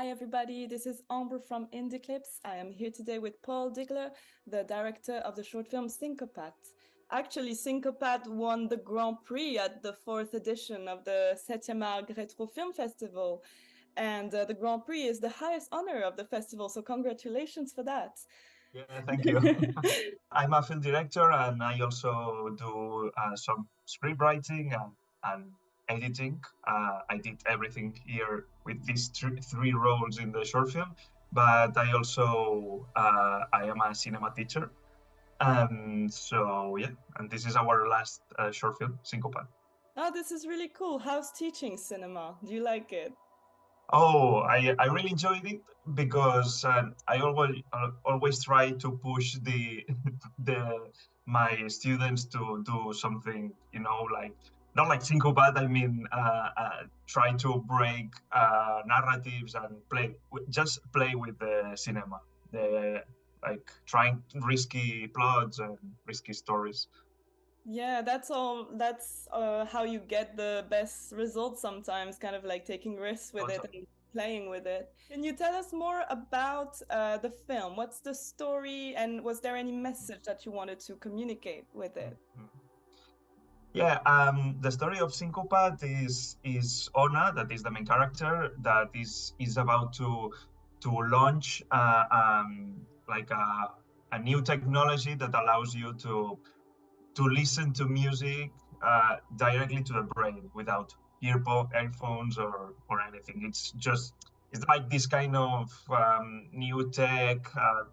Hi everybody, this is Amber from Indie Clips. I am here today with Pol Diggler, the director of the short film Sincopat. Actually, Sincopat won the Grand Prix at the fourth edition of the Aaaargh Retro Film Festival. And the Grand Prix is the highest honor of the festival, so congratulations for that. Yeah, thank you. I'm a film director and I also do some script writing and editing. I did everything here with these three roles in the short film, but I also I am a cinema teacher. And so, yeah, and this is our last short film, Sincopat. Oh, this is really cool. How's teaching cinema? Do you like it? Oh, I really enjoyed it because I always try to push the my students to do something, like not like Sincopat. I mean, try to break narratives and just play with the cinema, the like trying risky plots and risky stories. Yeah, that's all. That's how you get the best results sometimes, kind of like taking risks with it Totally. and playing with it. Can you tell us more about the film? What's the story, and was there any message that you wanted to communicate with it? Mhm. Yeah, the story of Sincopat is Ona, that is the main character, that is about to launch like a new technology that allows you to listen to music directly to the brain without earphones or anything. It's like this kind of new tech,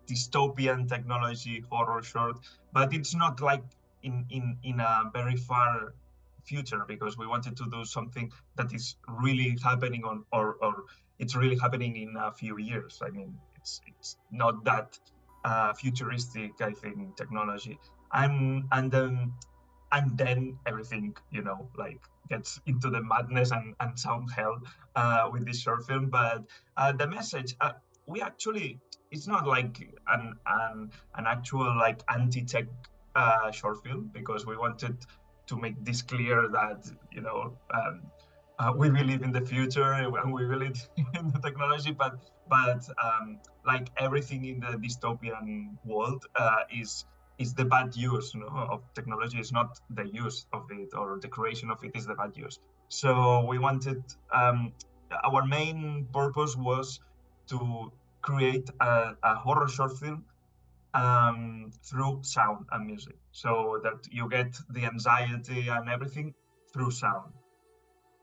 dystopian technology, horror short, but it's not like in a very far future because we wanted to do something that is really happening or it's really happening in a few years. I mean, it's not that futuristic, I think, technology and and then everything like gets into the madness and sound hell with this short film. But the message, we actually, it's not like an actual like anti-tech short film because we wanted to make this clear that we believe in the future and we believe in the technology, but like everything in the dystopian world is the bad use, of technology. Is not the use of it or the creation of it is the bad use. So we wanted, our main purpose was to create a horror short film through sound and music, so that you get the anxiety and everything through sound.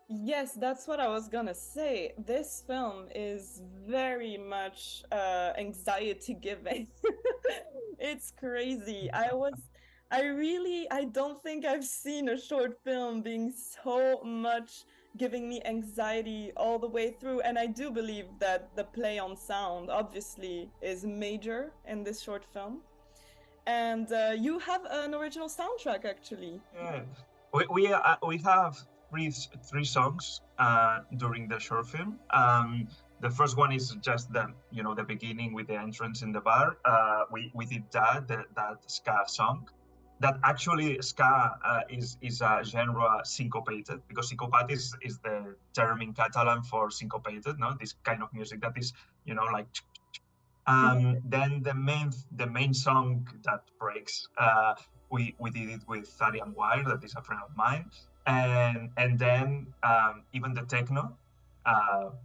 Yes, that's what I was gonna say. This film is very much anxiety giving. It's crazy. I don't think I've seen a short film being so much giving me anxiety all the way through. And I do believe that the play on sound obviously is major in this short film. And you have an original soundtrack actually. Yeah, we have three songs during the short film. The first one is just the beginning with the entrance in the bar. We did that ska song. That actually ska is a genre syncopated because syncopat is the term in Catalan for syncopated. No, this kind of music that is like then the main song that breaks, we did it with Tharian Wire, that is a friend of mine, and then even the techno,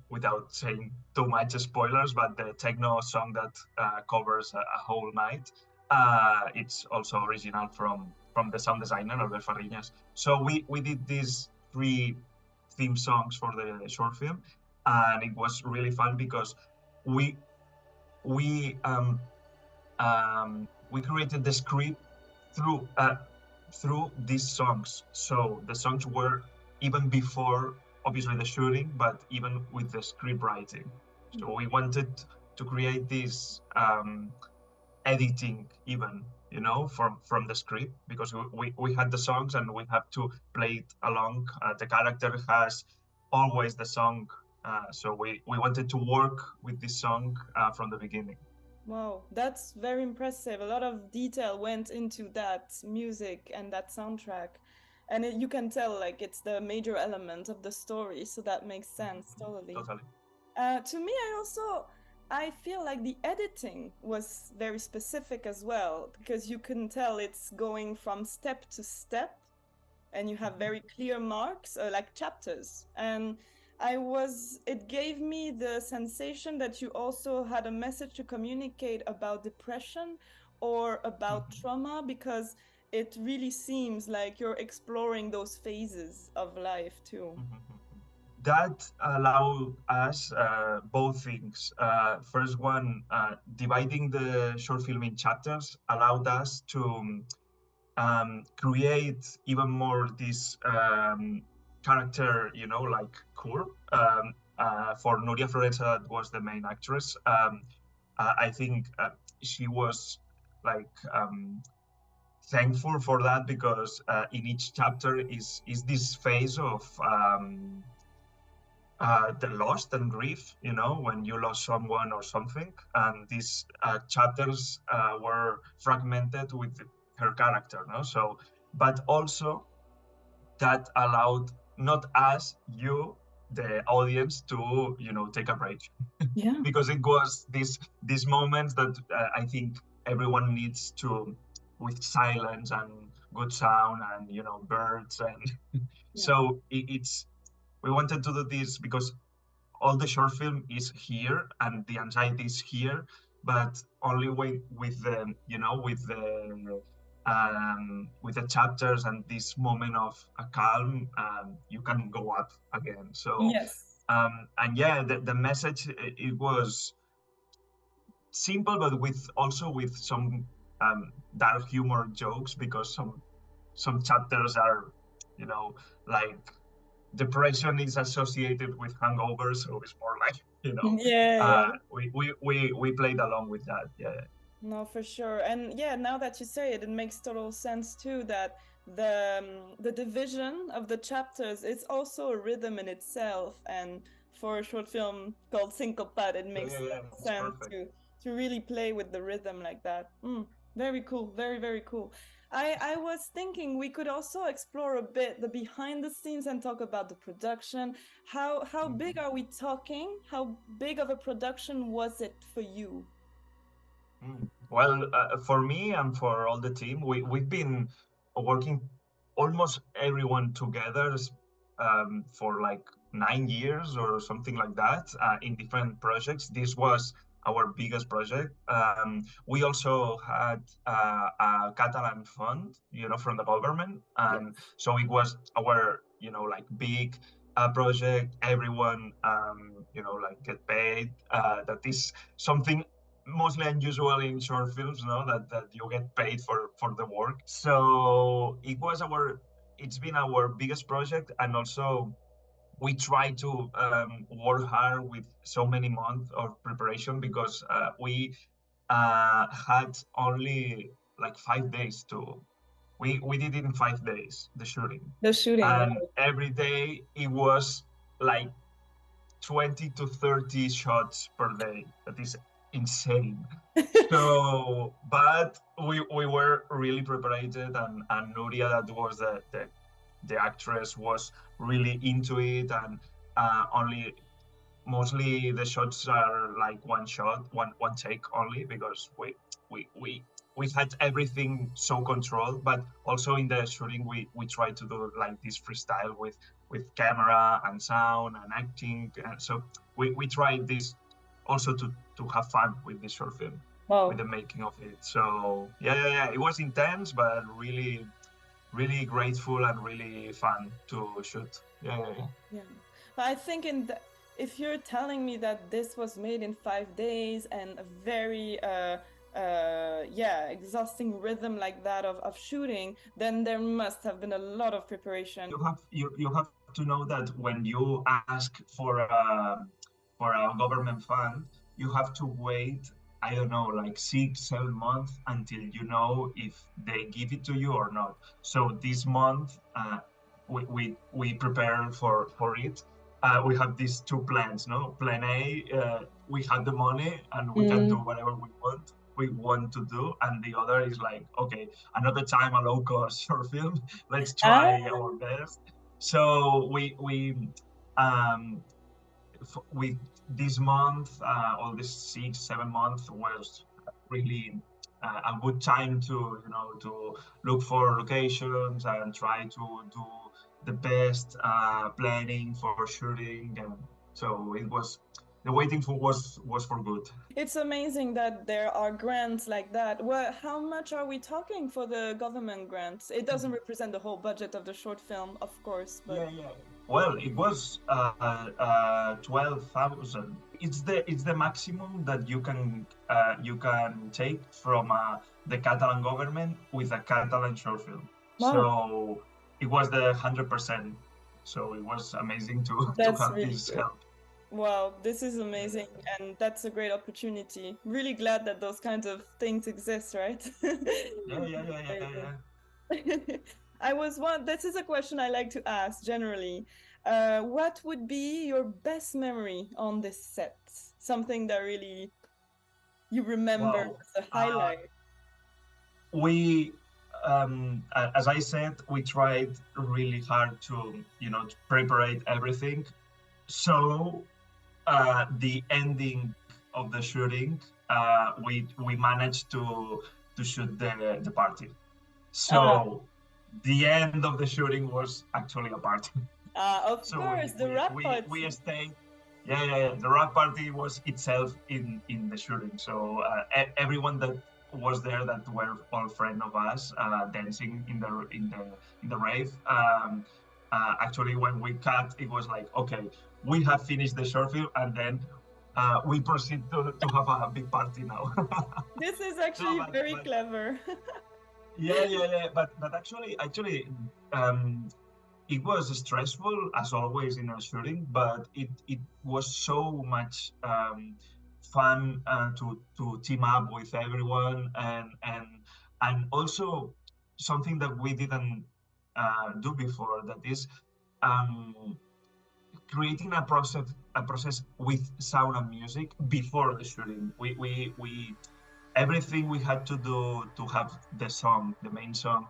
without saying too much spoilers, but the techno song that covers a whole night, it's also original from the sound designer Albert Farriñas. So we did these three theme songs for the short film, and it was really fun because we we um, we created the script through through these songs. So the songs were even before, obviously, the shooting, but even with the script writing. So we wanted to create this editing, even from the script, because we had the songs and we have to play it along. The character has always the song. So we wanted to work with this song from the beginning. Wow, that's very impressive. A lot of detail went into that music and that soundtrack. And you can tell like it's the major element of the story, so that makes sense totally. Totally. To me, I feel like the editing was very specific as well, because you can tell it's going from step to step, and you have very clear marks, like chapters. And it gave me the sensation that you also had a message to communicate about depression or about Mhm. trauma, because it really seems like you're exploring those phases of life too. Mhm. That allow us both things. First one, dividing the short film in chapters allowed us to create even more this character, like curve. For Nuria Florenza, that was the main actress. I think she was like thankful for that because in each chapter is this phase of the loss and grief, when you lost someone or something. And these chapters were fragmented with her character, no? So, but also that allowed not us, you, the audience, to take a break, Yeah. because it was these moments that I think everyone needs to, with silence and good sound and birds and Yeah. so it's we wanted to do this because all the short film is here and the anxiety is here, but only with the with the chapters and this moment of a calm, you can go up again. So Yes. and yeah, the message, it was simple, but with also with some dark humor jokes, because some chapters are, you know like, depression is associated with hangovers, so it's more like, Yeah, yeah. we played along with that. Yeah. No, for sure. And yeah, now that you say it, it makes total sense too that the division of the chapters is also a rhythm in itself. And for a short film called Sincopat, it Yeah, makes yeah, a yeah, lot of it's sense perfect. to really play with the rhythm like that. Very cool, very, very cool. I was thinking we could also explore a bit the behind the scenes and talk about the production. How big Mhm. are we talking? How big of a production was it for you? Well, for me and for all the team, we've been working almost everyone together for like 9 years or something like that, in different projects. This was our biggest project. We also had a Catalan fund, from the government, and Yes. so it was our, like, big project. Everyone, like, get paid. That is something mostly unusual in short films, no, that you get paid for the work. So it's been our biggest project, and also we try to work hard with so many months of preparation, because we had only like 5 days to we did it in 5 days, the shooting. The shooting, And every day it was like 20 to 30 shots per day. That is insane. right? So, but we were really prepared, and Nuria, that was the actress, was really into it, and only mostly the shots are like one shot, one take only, because we we we had everything so controlled. But also in the shooting, we try to do like this freestyle with camera and sound and acting, and so we tried this also to have fun with this short film, with Wow. the making of it. So yeah, yeah, yeah, it was intense, but really, really grateful and really fun to shoot. Yeah, yeah, yeah. Yeah. But I think if you're telling me that this was made in 5 days and a very yeah, exhausting rhythm like that of shooting, then there must have been a lot of preparation. You have to know that when you ask for a government fund, you have to wait, I don't know, like 6, 7 months until you know if they give it to you or not. So this month, we prepare for it. We have these two plans, no? Plan A, we have the money and we can do Mm. whatever we want to do, and the other is like, okay, another time, a low cost short film. Let's Ah, try our best. So we um with this month, all this 6, 7 months was really a good time to to look for locations and try to do the best planning for shooting, and so it was the waiting for was for good. It's amazing that there are grants like that. Well, how much are we talking for the government grants? It doesn't represent the whole budget of the short film, of course, but Yeah, yeah. Well, it was 12,000. It's the maximum that you can take from the Catalan government with a Catalan short film. wow, So it was the 100%. So it was amazing to that's have really this good. help. Wow, this is Yeah, amazing, and that's a great opportunity. Really glad that those kinds of things exist, right? yeah, yeah, yeah, yeah, yeah, Amazing. yeah. This is a question I like to ask generally. What would be your best memory on this set? Something that really you remember Wow. as a highlight. We as I said, we tried really hard to prepare everything. So the ending of the shooting, we managed to shoot the party. Ah, So the end of the shooting was actually a party. of So course, the rap we party. stayed. Yeah, yeah, yeah. The rock party was itself in the shooting. So everyone that was there that were all friend of us dancing in the rave. Actually, when we cut, it was like, okay, we have finished the short film, and then we proceed to have a big party now. This is No, actually very but clever. yeah, yeah, yeah. But actually, um, it was stressful as always in a shooting, but it was so much fun to team up with everyone, and also something that we didn't do before, that is um, creating a process with sound and music before the shooting. We everything we had to do to have the main song,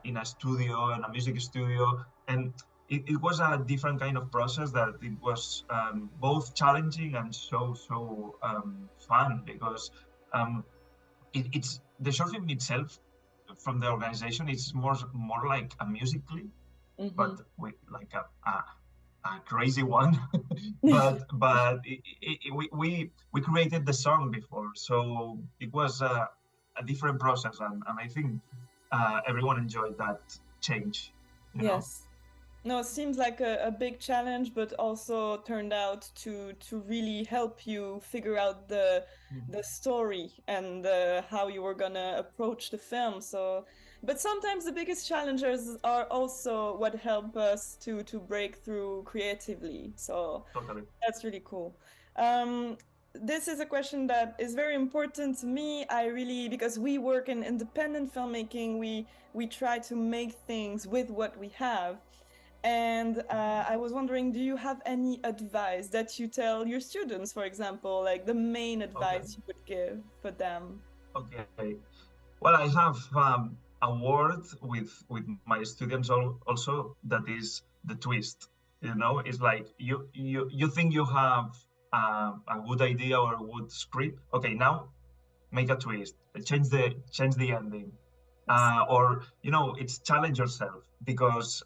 in a studio, in a music studio, and it was a different kind of process that it was both challenging and so fun, because um, it's the short film itself from the organization. It's more like a musically, Hmm. but with like a crazy one. But we created the song before, so it was a different process, and I think everyone enjoyed that change. You know. Yes. No, it seems like a big challenge, but also turned out to really help you figure out the story and how you were gonna approach the film. So, but sometimes the biggest challenges are also what help us to break through creatively. So Totally. that's really cool. Um, this is a question that is very important to me. I really, because we work in independent filmmaking, we try to make things with what we have. And I was wondering, do you have any advice that you tell your students, for example, like the main Okay. advice you would give for them? Okay. Well, I have a word with my students also, that is the twist. It's like you think you have a good idea or a good script. Okay, now make a twist, change the ending, Yes. or it's challenge yourself, because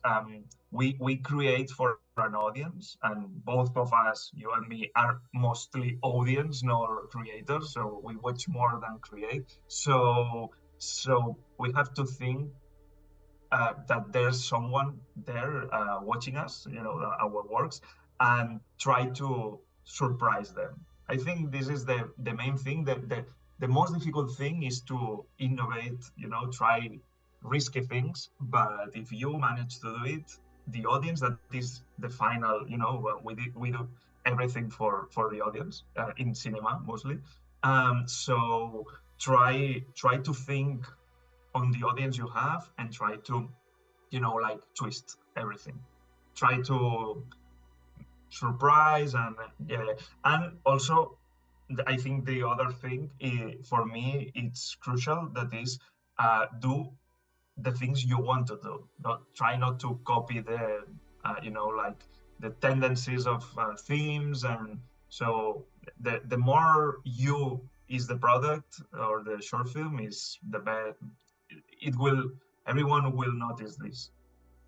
we create for an audience, and both of us, you and me, are mostly audience, not creators, so we watch more than create. So we have to think that there's someone there watching us, our works, and try to surprise them. I think this is the main thing. That the most difficult thing is to innovate, try risky things. But if you manage to do it, the audience, that is the final, we do everything for the audience, in cinema mostly. So try to think on the audience you have, and try to like twist everything, try to surprise, and yeah, yeah. And also, I think the other thing, for me, it's crucial, that is do the things you want to do, not try not to copy the like the tendencies of themes, and so the more you is the product or the short film is the best. It will everyone will notice this.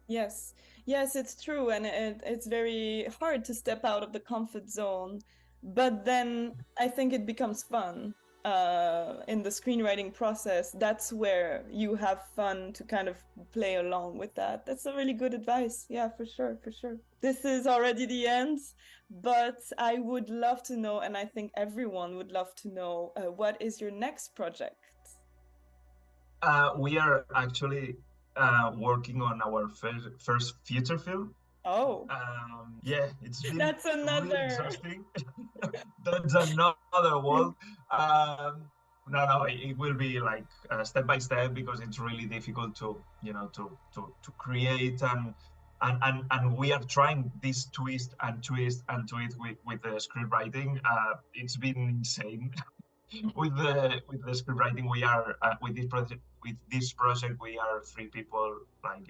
Yes, yes, it's true, and it's very hard to step out of the comfort zone. But then I think it becomes fun in the screenwriting process. That's where you have fun to kind of play along with that. That's a really good advice. Yeah, for sure, for sure. This is already the end, but I would love to know, and I think everyone would love to know, what is your next project? We are actually working on our first feature film. Oh, Yeah, it's been that's really another. exhausting. That's another world. No, it will be like step by step, because it's really difficult to to create, and we are trying this twist and twist and twist with the script writing. It's been insane. With the script writing, we are with this project we are three people, like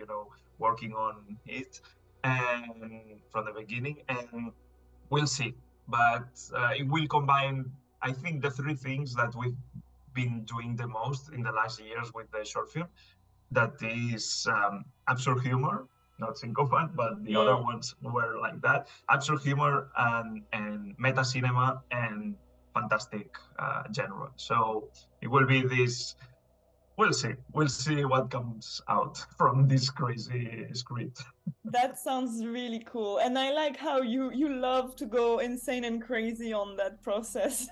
working on it, and from the beginning, and we'll see. But it will combine, I think, the three things that we've been doing the most in the last years with the short film. That is absurd humor, not Sincopat, but the other Mm. ones were like that. Absurd humor and meta cinema and fantastic genre. So it will be this. We'll see. We'll see what comes out from this crazy script. That sounds really cool. And I like how you love to go insane and crazy on that process.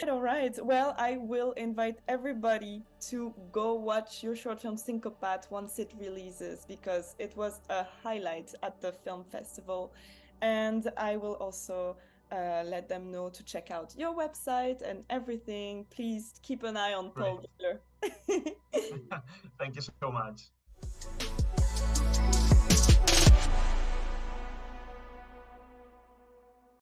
All right. Well, I will invite everybody to go watch your short film Sincopat once it releases, because it was a highlight at the film festival. And I will also let them know to check out your website and everything. Please keep an eye on Great. Pol Diggler. Thank you so much.